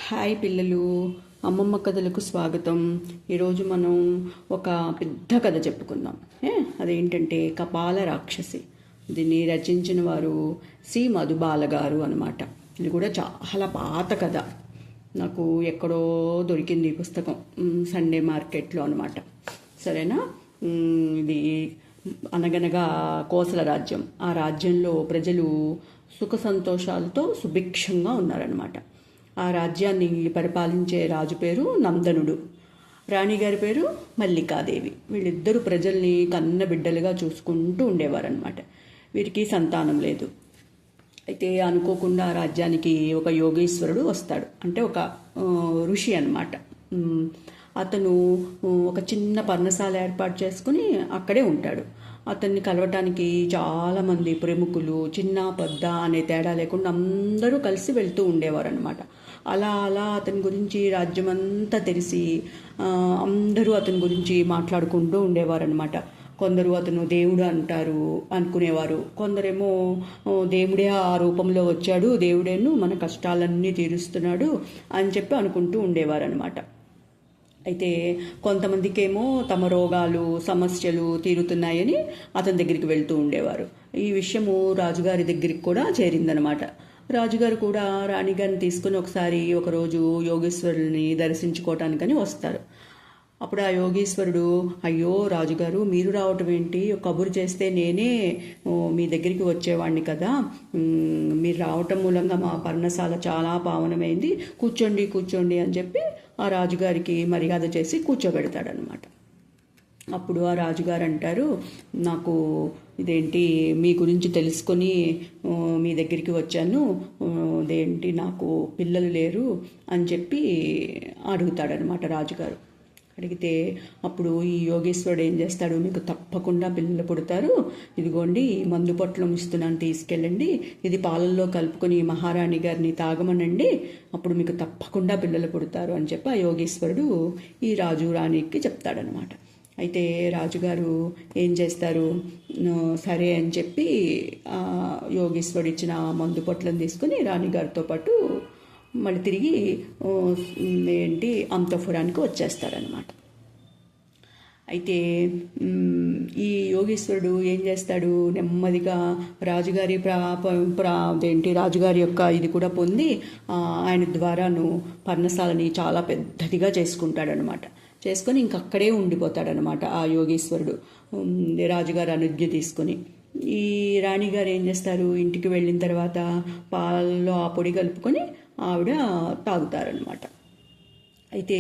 Hi పిల్లలు, అమ్మమ్మ కథలకు స్వాగతం. ఈరోజు మనం ఒక పెద్ద కథ చెప్పుకుందాం. అదేంటంటే కపాల రాక్షసి. దీన్ని రచించిన వారు సి మధుబాల గారు అనమాట. ఇది కూడా చాలా పాత కథ. నాకు ఎక్కడో దొరికింది ఈ పుస్తకం, సండే మార్కెట్లో అనమాట. సరేనా. ఇది అనగనగా కోసల రాజ్యం. ఆ రాజ్యంలో ప్రజలు సుఖ సంతోషాలతో సుభిక్షంగా ఉన్నారనమాట. ఆ రాజ్యాన్ని పరిపాలించే రాజు పేరు నందనుడు, రాణిగారి పేరు మల్లికాదేవి. వీళ్ళిద్దరూ ప్రజల్ని కన్న బిడ్డలుగా చూసుకుంటూ ఉండేవారనమాట. వీరికి సంతానం లేదు. అయితే అనుకోకుండా రాజ్యానికి ఒక యోగేశ్వరుడు వస్తాడు. అంటే ఒక ఋషి అనమాట. అతను ఒక చిన్న పర్ణశాల ఏర్పాటు చేసుకుని అక్కడే ఉంటాడు. అతన్ని కలవటానికి చాలామంది ప్రముఖులు, చిన్న పెద్ద అనే తేడా లేకుండా అందరూ కలిసి వెళ్తూ ఉండేవారనమాట. అలా అలా అతని గురించి రాజ్యమంతా తెలిసి అందరూ అతని గురించి మాట్లాడుకుంటూ ఉండేవారనమాట. కొందరు అతను దేవుడు అంటారు అనుకునేవారు, కొందరేమో దేవుడే ఆ రూపంలో వచ్చాడు, దేవుడేను మన కష్టాలన్నీ తీరుస్తున్నాడు అని చెప్పి అనుకుంటూ ఉండేవారనమాట. అయితే కొంతమందికేమో తమ రోగాలు సమస్యలు తీరుతున్నాయని అతని దగ్గరికి వెళ్తూ ఉండేవారు. ఈ విషయము రాజుగారి దగ్గరికి కూడా చేరిందనమాట. రాజుగారు కూడా రాణిగారిని తీసుకుని ఒకరోజు యోగేశ్వరుని దర్శించుకోవటానికని వస్తారు. అప్పుడు ఆ యోగేశ్వరుడు, అయ్యో రాజుగారు, మీరు రావటం ఏంటి? కబురు చేస్తే నేనే మీ దగ్గరికి వచ్చేవాడిని కదా. మీరు రావటం మూలంగా మా పర్ణశాల చాలా పావనమైంది, కూర్చోండి కూర్చోండి అని చెప్పి ఆ రాజుగారికి మర్యాద చేసి కూర్చోబెడతాడనమాట. అప్పుడు ఆ రాజుగారు అంటారు, నాకు ఇదేంటి మీ గురించి తెలుసుకొని మీ దగ్గరికి వచ్చాను, ఇదేంటి నాకు పిల్లలు లేరు అని చెప్పి అడుగుతాడనమాట రాజుగారు. అడిగితే అప్పుడు ఈ యోగేశ్వరుడు ఏం చేస్తాడు, మీకు తప్పకుండా పిల్లలు పుడతారు, ఇదిగోండి మందు పొట్లం ఇస్తున్నాను, తీసుకెళ్ళండి, ఇది పాలల్లో కలుపుకొని మహారాణి గారిని తాగమనండి, అప్పుడు మీకు తప్పకుండా పిల్లలు పుడతారు అని చెప్పి ఆ యోగేశ్వరుడు ఈ రాజు రాణికి చెప్తాడనమాట. అయితే రాజుగారు ఏం చేస్తారు, సరే అని చెప్పి యోగేశ్వరుడు ఇచ్చిన మందు పొట్లను తీసుకుని రాణిగారితో పాటు మళ్ళీ తిరిగి అంతఃపురానికి వచ్చేస్తాడనమాట. అయితే ఈ యోగేశ్వరుడు ఏం చేస్తాడు, నెమ్మదిగా రాజుగారి రాజుగారి యొక్క ఇది కూడా పొంది ఆయన ద్వారాను పర్ణశాలని చాలా పెద్దదిగా చేసుకుంటాడనమాట. చేసుకొని ఇంకక్కడే ఉండిపోతాడనమాట ఆ యోగేశ్వరుడు, రాజుగారు అనుజ్ఞ తీసుకొని. ఈ రాణిగారు ఏం చేస్తారు, ఇంటికి వెళ్ళిన తర్వాత పాలలో ఆ పొడి కలుపుకొని ఆవిడ తాగుతారనమాట. అయితే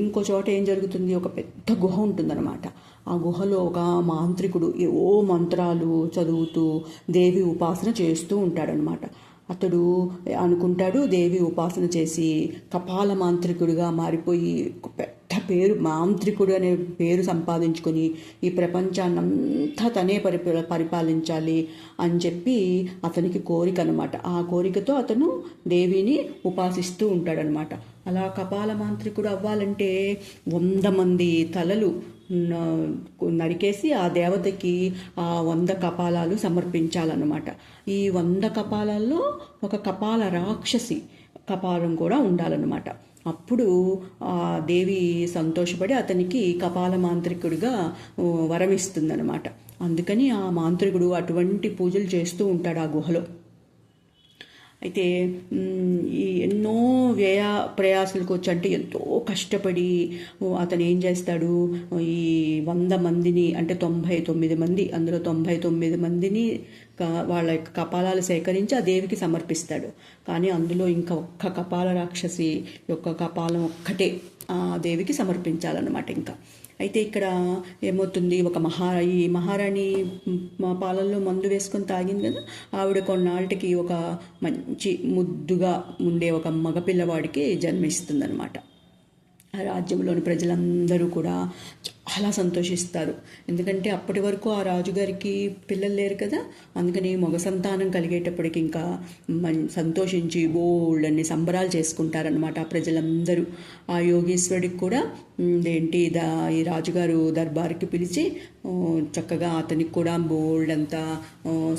ఇంకో చోట ఏం జరుగుతుంది, ఒక పెద్ద గుహ ఉంటుందన్నమాట. ఆ గుహలో ఒక మాంత్రికుడు ఏవో మంత్రాలు చదువుతూ దేవి ఉపాసన చేస్తూ ఉంటాడనమాట. అతడు అనుకుంటాడు దేవి ఉపాసన చేసి కపాల మాంత్రికుడిగా మారిపోయి పెద్ద పేరు, మాంత్రికుడు అనే పేరు సంపాదించుకొని ఈ ప్రపంచాన్నంతా తనే పరిపాలించాలి అని చెప్పి అతనికి కోరిక అనమాట. ఆ కోరికతో అతను దేవిని ఉపాసిస్తూ ఉంటాడనమాట. అలా కపాల మాంత్రికుడు అవ్వాలంటే 100 మంది తలలు నరికేసి ఆ దేవతకి ఆ 100 కపాలాలు సమర్పించాలన్నమాట. ఈ 100 కపాలాల్లో ఒక కపాల రాక్షసి కపాలం కూడా ఉండాలన్నమాట. అప్పుడు ఆ దేవి సంతోషపడి అతనికి కపాల మాంత్రికుడిగా వరమిస్తుందన్నమాట. అందుకని ఆ మాంత్రికుడు అటువంటి పూజలు చేస్తూ ఉంటాడు ఆ గుహలో. అయితే ఈ ఎన్నో వ్యయ ప్రయాసాలకు వచ్చి, అంటే ఎంతో కష్టపడి అతను ఏం చేస్తాడు, ఈ 100 మందిని అంటే 99 మంది, అందులో 99 మందిని వాళ్ళ యొక్క కపాలాలు సేకరించి ఆ దేవికి సమర్పిస్తాడు. కానీ అందులో ఇంకా ఒక్క కపాల రాక్షసి యొక్క కపాలం ఒక్కటే ఆ దేవికి సమర్పించాలన్నమాట. ఇంకా అయితే ఇక్కడ ఏమవుతుంది, ఈ మహారాణి పాలల్లో మందు వేసుకొని తాగింది కదా, ఆవిడ కొన్నాళ్ళకి ఒక మంచి ముద్దుగా ఉండే ఒక మగపిల్లవాడికి జన్మిస్తుందన్నమాట. ఆ రాజ్యంలోని ప్రజలందరూ కూడా చాలా సంతోషిస్తారు. ఎందుకంటే అప్పటి వరకు ఆ రాజుగారికి పిల్లలు లేరు కదా, అందుకని మగ సంతానం కలిగేటప్పటికి ఇంకా సంతోషించి బోల్డన్ని సంబరాలు చేసుకుంటారనమాట ఆ ప్రజలందరూ. ఆ యోగేశ్వరుడికి కూడా ఈ రాజుగారు దర్బార్కి పిలిచి చక్కగా అతనికి కూడా బోల్డ్ అంతా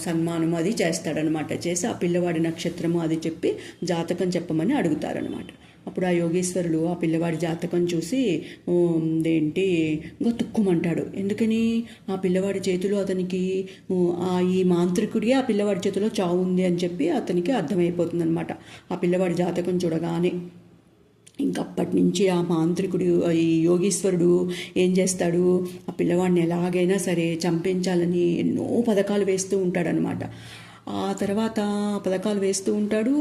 సన్మానం అది చేస్తాడనమాట. చేసి ఆ పిల్లవాడి నక్షత్రము అది చెప్పి జాతకం చెప్పమని అడుగుతారనమాట. అప్పుడు ఆ యోగేశ్వరుడు ఆ పిల్లవాడి జాతకం చూసి ఇంకా తుక్కుమంటాడు. ఎందుకని ఆ పిల్లవాడి చేతిలో అతనికి ఈ మాంత్రికుడికి ఆ పిల్లవాడి చేతిలో చావు ఉంది అని చెప్పి అతనికి అర్థమైపోతుంది అనమాట. ఆ పిల్లవాడి జాతకం చూడగానే ఇంకప్పటి నుంచి ఆ మాంత్రికుడు ఈ యోగీశ్వరుడు ఏం చేస్తాడు, ఆ పిల్లవాడిని ఎలాగైనా సరే చంపించాలని ఎన్నో పథకాలు వేస్తూ ఉంటాడనమాట. ఆ తర్వాత పథకాలు వేస్తూ ఉంటాడు.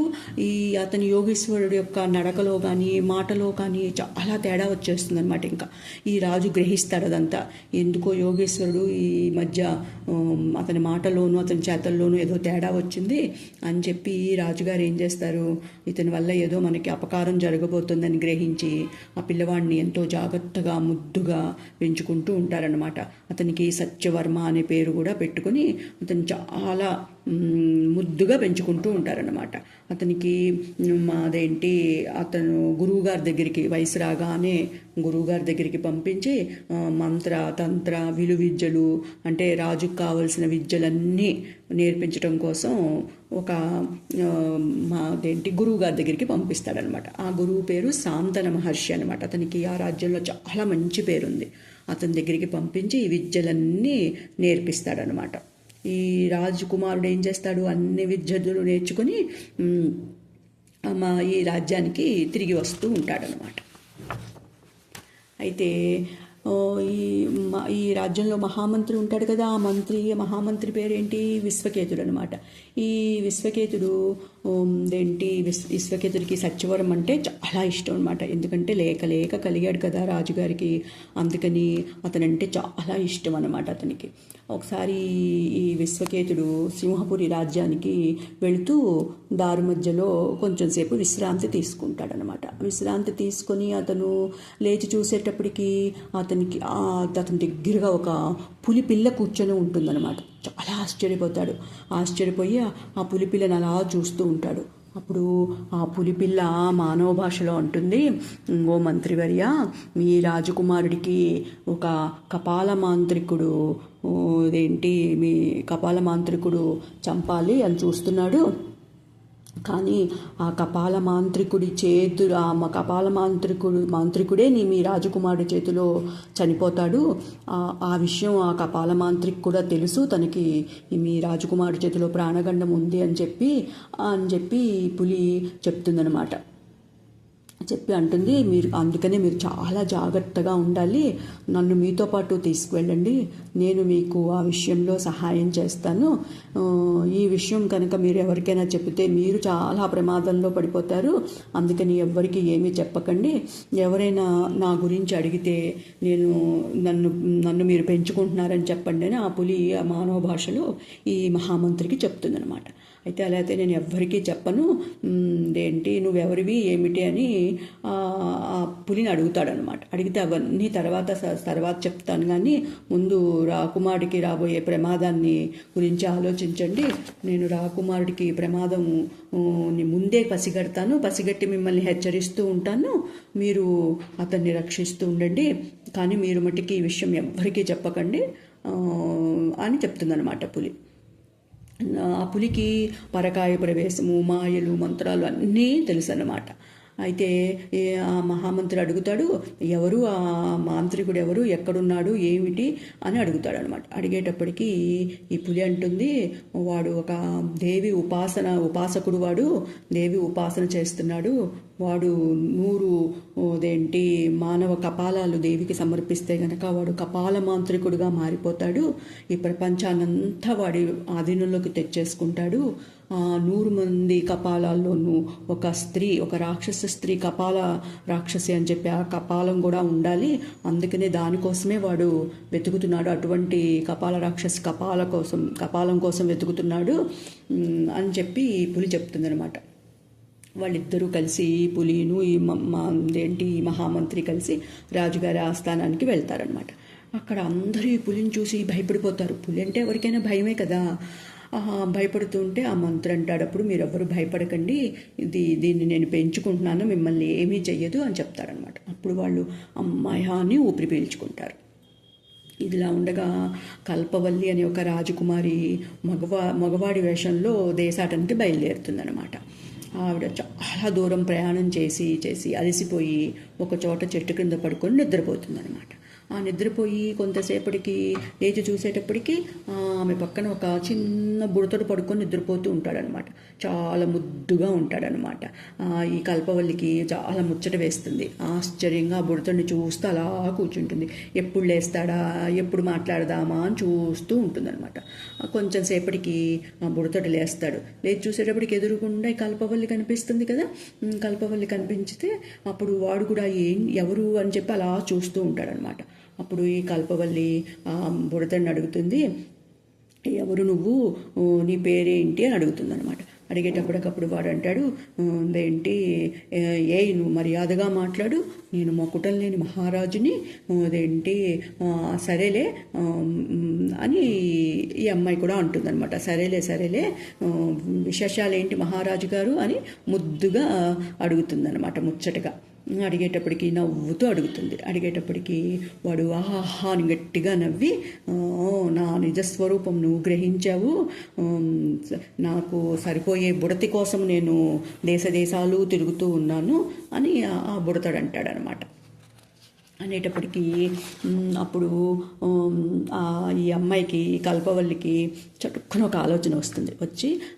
అతని యోగేశ్వరుడు యొక్క నడకలో కానీ మాటలో కానీ చాలా తేడా వచ్చేస్తుంది అనమాట. ఇంకా ఈ రాజు గ్రహిస్తాడు అదంతా. ఎందుకో యోగేశ్వరుడు ఈ మధ్య అతని మాటలోనూ అతని చేతల్లోనూ ఏదో తేడా వచ్చింది అని చెప్పి రాజుగారు ఏం చేస్తారు, ఇతని వల్ల ఏదో మనకి అపకారం జరగబోతుందని గ్రహించి ఆ పిల్లవాడిని ఎంతో జాగ్రత్తగా ముద్దుగా పెంచుకుంటూ ఉంటారనమాట. అతనికి సత్యవర్మ అనే పేరు కూడా పెట్టుకుని అతను చాలా ముద్దుగా పెంచుకుంటూ ఉంటారనమాట. అతనికి అతను గురువుగారి దగ్గరికి వయసు రాగానే గురువుగారి దగ్గరికి పంపించి మంత్ర తంత్ర విలువిద్యలు అంటే రాజుకు కావలసిన విద్యలన్నీ నేర్పించడం కోసం ఒక గురువుగారి దగ్గరికి పంపిస్తాడనమాట. ఆ గురువు పేరు శాంతన మహర్షి అనమాట. అతనికి ఆ రాజ్యంలో చాలా మంచి పేరుంది. అతని దగ్గరికి పంపించి ఈ విద్యలన్నీ నేర్పిస్తాడనమాట. ఈ రాజకుమారుడు ఏం చేస్తాడు, అన్ని విద్యలు నేర్చుకొని ఈ రాజ్యానికి తిరిగి వస్తూ ఉంటాడనమాట. అయితే ఈ రాజ్యంలో మహామంత్రి ఉంటాడు కదా, ఆ మహామంత్రి పేరేంటి, విశ్వకేతుడు అనమాట. ఈ విశ్వకేతుడు విశ్వకేతుడికి సత్యవరం అంటే చాలా ఇష్టం అనమాట. ఎందుకంటే లేక కలిగాడు కదా రాజుగారికి, అందుకని అతనంటే చాలా ఇష్టం అనమాట అతనికి. ఒకసారి ఈ విశ్వకేతుడు సింహపురి రాజ్యానికి వెళుతూ దారి మధ్యలో కొంచెం సేపు విశ్రాంతి తీసుకుంటాడనమాట. విశ్రాంతి తీసుకొని అతను లేచి చూసేటప్పటికి అతని దగ్గరగా ఒక పులి పిల్ల కూర్చొని ఉంటుందన్నమాట. చాలా ఆశ్చర్యపోయి ఆ పులి పిల్లని అలా చూస్తూ ఉంటాడు. అప్పుడు ఆ పులిపిల్ల మానవ భాషలో అంటుంది, ఓ మంత్రివర్య, మీ రాజకుమారుడికి ఒక కపాల మాంత్రికుడు మీ కపాల మాంత్రికుడు చంపాలి అని చూస్తున్నాడు. కానీ ఆ కపాల మాంత్రికుడి మాంత్రికుడే మీ రాజకుమారుడి చేతిలో చనిపోతాడు. ఆ విషయం ఆ కపాల మాంత్రికు కూడా తెలుసు, తనకి మీ రాజకుమారుడి చేతిలో ప్రాణగండం ఉంది అని చెప్పి పులి చెప్తుందనమాట. చెప్పి అంటుంది, అందుకనే మీరు చాలా జాగ్రత్తగా ఉండాలి, నన్ను మీతో పాటు తీసుకువెళ్ళండి, నేను మీకు ఆ విషయంలో సహాయం చేస్తాను. ఈ విషయం కనుక మీరు ఎవరికైనా చెప్తే మీరు చాలా ప్రమాదంలో పడిపోతారు, అందుకని ఎవ్వరికి ఏమీ చెప్పకండి. ఎవరైనా నా గురించి అడిగితే నన్ను మీరు పెంచుకుంటున్నారని చెప్పండి అని ఆ పులి ఆ మానవ భాషలో ఈ మహామంత్రికి చెప్తుందనమాట. అయితే అలా అయితే నేను ఎవ్వరికీ చెప్పను, నువ్వెవరివి ఏమిటి అని ఆ పులిని అడుగుతాడనమాట. అడిగితే అవన్నీ తర్వాత చెప్తాను, కానీ ముందు రాకుమారుడికి రాబోయే ప్రమాదాన్ని గురించి ఆలోచించండి. నేను రాకుమారుడికి ప్రమాదం ముందే పసిగట్టి మిమ్మల్ని హెచ్చరిస్తూ ఉంటాను, మీరు అతన్ని రక్షిస్తూ ఉండండి, కానీ మీరు మటుకి ఈ విషయం ఎవ్వరికీ చెప్పకండి అని చెప్తుందనమాట పులి. ఆ పులికి పరకాయ ప్రవేశము, మాయలు, మంత్రాలు అన్నీ తెలుసు అన్నమాట. అయితే ఆ మహామంత్రి అడుగుతాడు, ఎవరు ఆ మాంత్రికుడు, ఎవరు, ఎక్కడున్నాడు, ఏమిటి అని అడుగుతాడు అనమాట. అడిగేటప్పటికీ ఈ పులి అంటుంది, వాడు ఒక దేవి ఉపాసకుడు, వాడు దేవి ఉపాసన చేస్తున్నాడు, వాడు 100 మానవ కపాలాలు దేవికి సమర్పిస్తే గనక వాడు కపాల మాంత్రికుడుగా మారిపోతాడు, ఈ ప్రపంచాన్నంతా వాడి ఆధీనంలోకి తెచ్చేసుకుంటాడు. 100 మంది కపాలాల్లోనూ ఒక రాక్షస స్త్రీ కపాల రాక్షసి అని చెప్పి ఆ కపాలం కూడా ఉండాలి, అందుకనే దానికోసమే వాడు వెతుకుతున్నాడు, అటువంటి కపాల రాక్షసి కపాలం కోసం వెతుకుతున్నాడు అని చెప్పి పులి చెప్తుందనమాట. వాళ్ళిద్దరూ కలిసి పులిను ఈ మహామంత్రి కలిసి రాజుగారి ఆస్థానానికి వెళ్తారనమాట. అక్కడ అందరూ ఈ పులిని చూసి భయపడిపోతారు. పులి అంటే ఎవరికైనా భయమే కదా. భయపడుతూ ఉంటే ఆ మంత్రి అంటాడు, అప్పుడు మీరు ఎవ్వరు భయపడకండి, దీన్ని నేను పెంచుకుంటున్నాను, మిమ్మల్ని ఏమీ చెయ్యదు అని చెప్తారనమాట. అప్పుడు వాళ్ళు అమ్మాయి అని ఊపిరి పీల్చుకుంటారు. ఇదిలా ఉండగా కల్పవల్లి అనే ఒక రాజకుమారి మగవాడి వేషంలో దేశాటనకి బయలుదేరుతుందన్నమాట. ఆవిడ చాలా దూరం ప్రయాణం చేసి అలసిపోయి ఒక చోట చెట్టు కింద పడుకొని నిద్రపోతుందన్నమాట. ఆ నిద్రపోయి కొంతసేపటికి లేచి చూసేటప్పటికి ఆమె పక్కన ఒక చిన్న బుడతడు పడుకొని నిద్రపోతూ ఉంటాడనమాట. చాలా ముద్దుగా ఉంటాడనమాట. ఈ కల్పవల్లికి చాలా ముచ్చట వేస్తుంది. ఆశ్చర్యంగా ఆ బుడతడిని చూస్తూ అలా కూర్చుంటుంది. ఎప్పుడు లేస్తాడా, ఎప్పుడు మాట్లాడదామా అని చూస్తూ ఉంటుందన్నమాట. కొంచెం సేపటికి ఆ బుడతడు లేస్తాడు. లేచి చూసేటప్పటికి ఎదురుగుండా ఈ కల్పవల్లి కనిపిస్తుంది కదా. కల్పవల్లి కనిపించితే అప్పుడు వాడు కూడా ఎవరు అని చెప్పి అలా చూస్తూ ఉంటాడనమాట. అప్పుడు ఈ కల్పవల్లి బుడతడిని అడుగుతుంది, ఎవరు నువ్వు, నీ పేరేంటి అని అడుగుతుంది అనమాట. అడిగేటప్పటికప్పుడు వాడు అంటాడు, అదేంటి నువ్వు మర్యాదగా మాట్లాడు, నేను మొకుటం లేని మహారాజుని, అదేంటి సరేలే అని ఈ అమ్మాయి కూడా అంటుందన్నమాట. సరేలే విశేషాలేంటి మహారాజు గారు అని ముద్దుగా అడుగుతుందన్నమాట, ముచ్చటగా. అడిగేటప్పటికి నవ్వుతూ అడుగుతుంది. అడిగేటప్పటికి వాడు ఆహా అని గట్టిగా నవ్వి, నా నిజస్వరూపం నువ్వు గ్రహించావు, నాకు సరిపోయే బుడతి కోసం నేను దేశాలు తిరుగుతూ ఉన్నాను అని ఆ బుడతడు అంటాడనమాట. అనేటప్పటికీ అప్పుడు ఈ అమ్మాయికి కల్పవల్లికి చటుక్కున ఒక ఆలోచన వస్తుంది.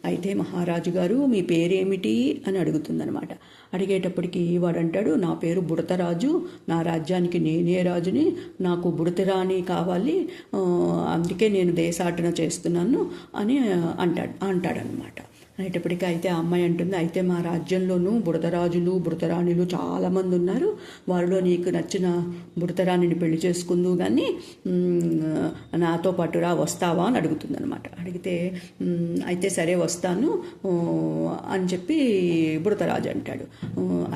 అయితే మహారాజు గారు మీ పేరేమిటి అని అడుగుతుందనమాట. అడిగేటప్పటికి వాడు అంటాడు, నా పేరు బుడతరాజు, నా రాజ్యానికి నేనే రాజుని, నాకు బుడతరాణి కావాలి, అందుకే నేను దేశాటన చేస్తున్నాను అని అంటాడనమాట. అనేటప్పటికీ అయితే ఆ అమ్మాయి అంటుంది, అయితే మా రాజ్యంలోనూ బుడతరాజులు బుడతరాణులు చాలామంది ఉన్నారు, వారిలో నీకు నచ్చిన బుడతరాణిని పెళ్లి చేసుకుందు కానీ నాతో పాటురా వస్తావా అని అడుగుతుందనమాట. అడిగితే అయితే సరే వస్తాను అని చెప్పి బుడతరాజు అంటాడు.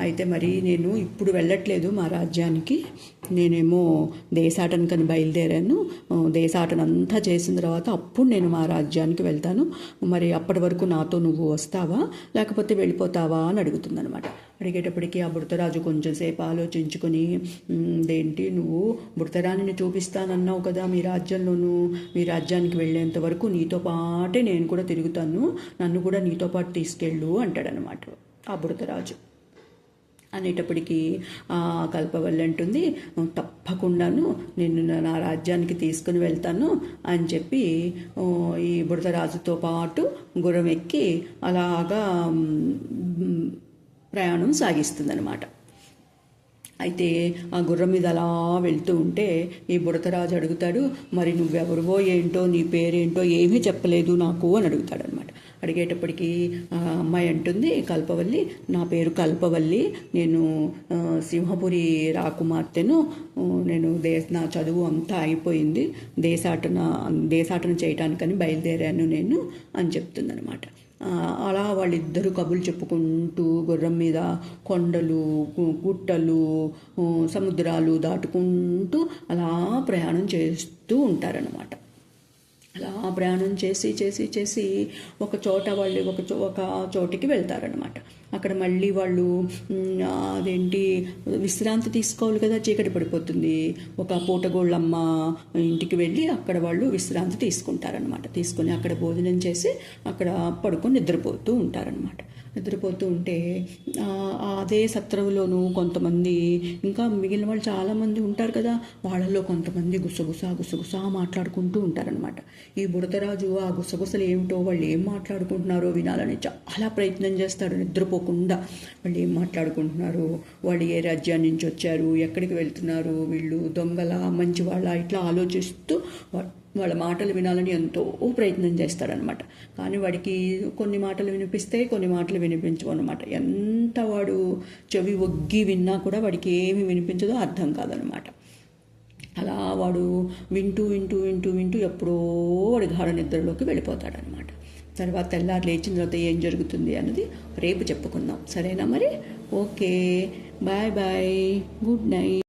అయితే మరి నేను ఇప్పుడు వెళ్ళట్లేదు మా రాజ్యానికి, నేనేమో దేశాటనకని బయలుదేరాను, దేశాటన అంతా చేసిన తర్వాత అప్పుడు నేను మా రాజ్యానికి వెళ్తాను, మరి అప్పటి వరకు నాతో నువ్వు వస్తావా లేకపోతే వెళ్ళిపోతావా అని అడుగుతుందనమాట. అడిగేటప్పటికీ ఆ బుడతరాజు కొంచెం సేపు ఆలోచించుకొని, ఏంటి నువ్వు బుడతరాణిని చూపిస్తానన్నావు కదా మీ రాజ్యంలోనూ, మీ రాజ్యానికి వెళ్ళేంత వరకు నీతో పాటే నేను కూడా తిరుగుతాను, నన్ను కూడా నీతో పాటు తీసుకెళ్ళు అంటాడనమాట ఆ బుడతరాజు. అనేటప్పటికీ కల్పవల్లి అంటుంది, తప్పకుండాను నేను నా రాజ్యానికి తీసుకుని వెళ్తాను అని చెప్పి ఈ బుడతరాజుతో పాటు గుర్రం ఎక్కి అలాగా ప్రయాణం సాగిస్తుందన్నమాట. అయితే ఆ గుర్రం మీద అలా వెళ్తూ ఉంటే ఈ బుడతరాజు అడుగుతాడు, మరి నువ్వెవరివో ఏంటో, నీ పేరేంటో ఏమీ చెప్పలేదు నాకు అని అడుగుతాడనమాట. అడిగేటప్పటికీ ఆ అమ్మాయి అంటుంది, కల్పవల్లి, నా పేరు కల్పవల్లి, నేను సింహపురి రాకుమార్తెను, నేను నా చదువు అంతా అయిపోయింది, దేశాటన చేయటానికని బయలుదేరాను నేను అని చెప్తుందనమాట. అలా వాళ్ళిద్దరూ కబుర్లు చెప్పుకుంటూ గుర్రం మీద కొండలు గుట్టలు సముద్రాలు దాటుకుంటూ అలా ప్రయాణం చేస్తూ ఉంటారనమాట. అలా ప్రయాణం చేసి ఒక చోట వాళ్ళు ఒక చోటికి వెళ్తారనమాట. అక్కడ మళ్ళీ వాళ్ళు అదేంటి విశ్రాంతి తీసుకోవాలి కదా, చీకటి పడిపోతుంది. ఒక పూటగోళ్ళమ్మ ఇంటికి వెళ్ళి అక్కడ వాళ్ళు విశ్రాంతి తీసుకుంటారనమాట. తీసుకొని అక్కడ భోజనం చేసి అక్కడ పడుకొని నిద్రపోతూ ఉంటారనమాట. నిద్రపోతూ ఉంటే అదే సత్రంలోనూ కొంతమంది ఇంకా మిగిలిన వాళ్ళు చాలామంది ఉంటారు కదా, వాళ్ళల్లో కొంతమంది గుసగుసా మాట్లాడుకుంటూ ఉంటారనమాట. ఈ బుడతరాజు ఆ గుసగుసలు ఏమిటో, వాళ్ళు ఏం మాట్లాడుకుంటున్నారో వినాలని చాలా ప్రయత్నం చేస్తాడు నిద్రపోకుండా. వాళ్ళు ఏం మాట్లాడుకుంటున్నారు, వాళ్ళు ఏ రాజ్యాన్ని నుంచి వచ్చారు, ఎక్కడికి వెళ్తున్నారు, వీళ్ళు దొంగల మంచివాళ్ళ, ఇట్లా ఆలోచిస్తూ వాళ్ళ మాటలు వినాలని ఎంతో ప్రయత్నం చేస్తాడనమాట. కానీ వాడికి కొన్ని మాటలు వినిపిస్తాయి, కొన్ని మాటలు వినిపించవు అనమాట. ఎంత వాడు చెవి ఒగ్గి విన్నా కూడా వాడికి ఏమి వినిపించదో అర్థం కాదనమాట. అలా వాడు వింటూ ఎప్పుడో వాడి గాఢ నిద్రలోకి వెళ్ళిపోతాడనమాట. తర్వాత తెల్లారు లేచిన తర్వాత ఏం జరుగుతుంది అన్నది రేపు చెప్పుకుందాం, సరేనా మరి? Okay, bye, good night.